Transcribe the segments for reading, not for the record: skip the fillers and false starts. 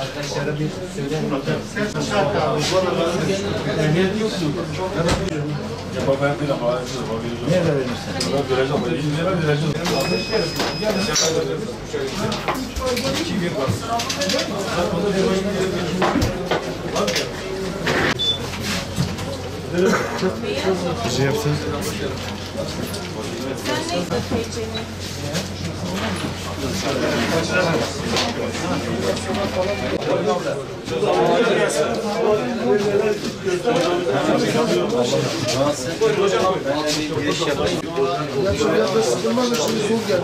Arkadaşlara bir söyleyin. Nerede verirsin? Bir şey yapsanız. Sen ne isteyeceğini?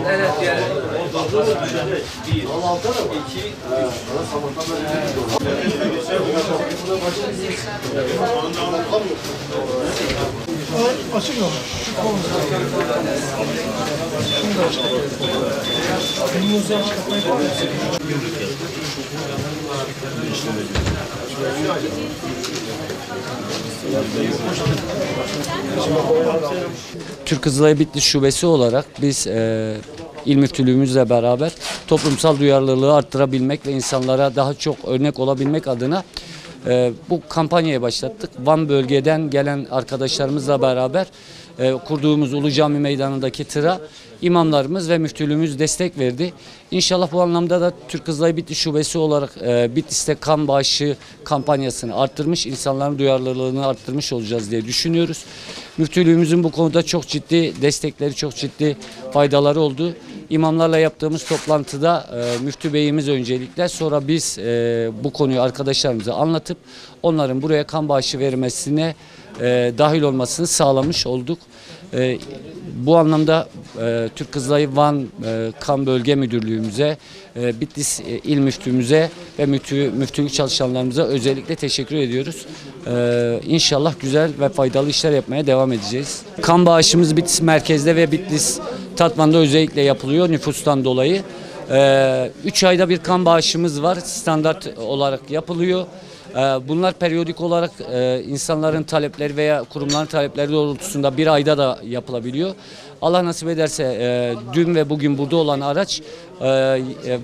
Evet yani. Açık mı? Şunu da açık. Elinizi açık kapayı da Türk Kızılayı Bitlis Şubesi olarak biz İl Müftülüğümüzle beraber toplumsal duyarlılığı arttırabilmek ve insanlara daha çok örnek olabilmek adına bu kampanyayı başlattık. Van bölgeden gelen arkadaşlarımızla beraber kurduğumuz Ulu Cami Meydanı'ndaki tıra imamlarımız ve müftülüğümüz destek verdi. İnşallah bu anlamda da Türk Kızılayı Bitlis Şubesi olarak Bitlis'te kan bağışı kampanyasını arttırmış, insanların duyarlılığını arttırmış olacağız diye düşünüyoruz. Müftülüğümüzün bu konuda çok ciddi destekleri, çok ciddi faydaları oldu. İmamlarla yaptığımız toplantıda müftü beyimiz öncelikle, sonra biz bu konuyu arkadaşlarımıza anlatıp onların buraya kan bağışı vermesine dahil olmasını sağlamış olduk. Bu anlamda Türk Kızılayı Van Kan Bölge Müdürlüğümüze, Bitlis İl Müftümüze ve müftülük çalışanlarımıza özellikle teşekkür ediyoruz. İnşallah güzel ve faydalı işler yapmaya devam edeceğiz. Kan bağışımız Bitlis merkezde ve Bitlis Tatvan'da özellikle yapılıyor nüfustan dolayı. 3 ayda bir kan bağışımız var, standart olarak yapılıyor. Bunlar periyodik olarak insanların talepleri veya kurumların talepleri doğrultusunda bir ayda da yapılabiliyor. Allah nasip ederse dün ve bugün burada olan araç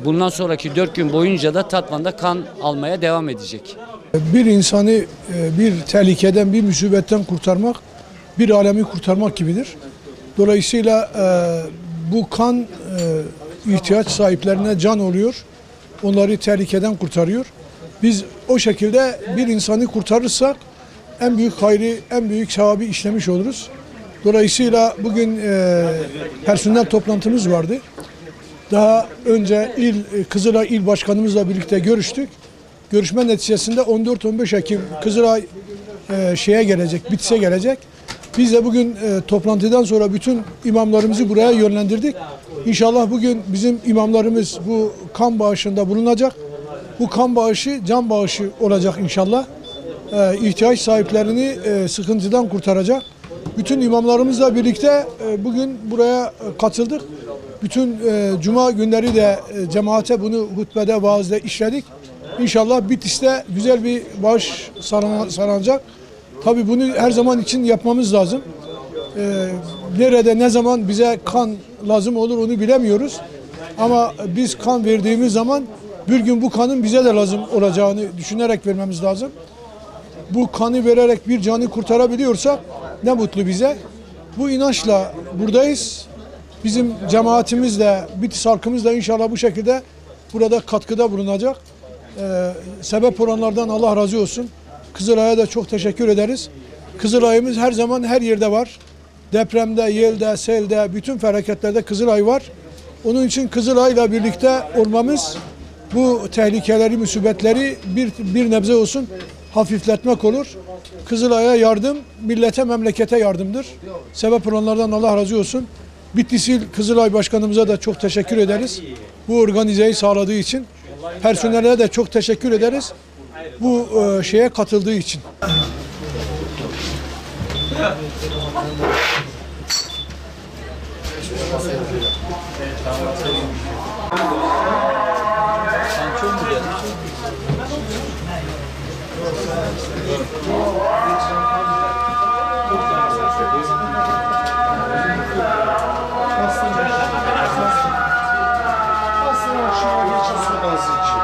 bundan sonraki 4 gün boyunca da Tatvan'da kan almaya devam edecek. Bir insanı bir tehlikeden, bir musibetten kurtarmak, bir alemi kurtarmak gibidir. Dolayısıyla bu kan ihtiyaç sahiplerine can oluyor, onları tehlikeden kurtarıyor. Biz o şekilde bir insanı kurtarırsak en büyük hayrı, en büyük sevabı işlemiş oluruz. Dolayısıyla bugün personel toplantımız vardı. Daha önce Kızılay İl Başkanımızla birlikte görüştük. Görüşme neticesinde 14-15 Ekim Kızılay Bitlis'e gelecek. Biz de bugün toplantıdan sonra bütün imamlarımızı buraya yönlendirdik. İnşallah bugün bizim imamlarımız bu kan bağışında bulunacak. Bu kan bağışı can bağışı olacak inşallah. İhtiyaç sahiplerini sıkıntıdan kurtaracak. Bütün imamlarımızla birlikte bugün buraya katıldık. Bütün cuma günleri de cemaate bunu hutbede, vaazda işledik. İnşallah Bitlis'te güzel bir bağış sağlanacak. Tabii bunu her zaman için yapmamız lazım. Nerede, ne zaman bize kan lazım olur onu bilemiyoruz. Ama biz kan verdiğimiz zaman bir gün bu kanın bize de lazım olacağını düşünerek vermemiz lazım. Bu kanı vererek bir canı kurtarabiliyorsak ne mutlu bize. Bu inançla buradayız. Bizim cemaatimiz de, Bitlis halkımız da inşallah bu şekilde burada katkıda bulunacak. Sebep olanlardan Allah razı olsun. Kızılay'a da çok teşekkür ederiz. Kızılay'ımız her zaman her yerde var. Depremde, yelde, selde, bütün felaketlerde Kızılay var. Onun için Kızılay'la birlikte olmamız bu tehlikeleri, musibetleri bir nebze olsun hafifletmek olur. Kızılay'a yardım, millete, memlekete yardımdır. Sebep olanlardan Allah razı olsun. Bitlis İl Kızılay Başkanımıza da çok teşekkür ederiz. Bu organizeyi sağladığı için. Personele de çok teşekkür ederiz. Bu şeye katıldığı için. çıkması için.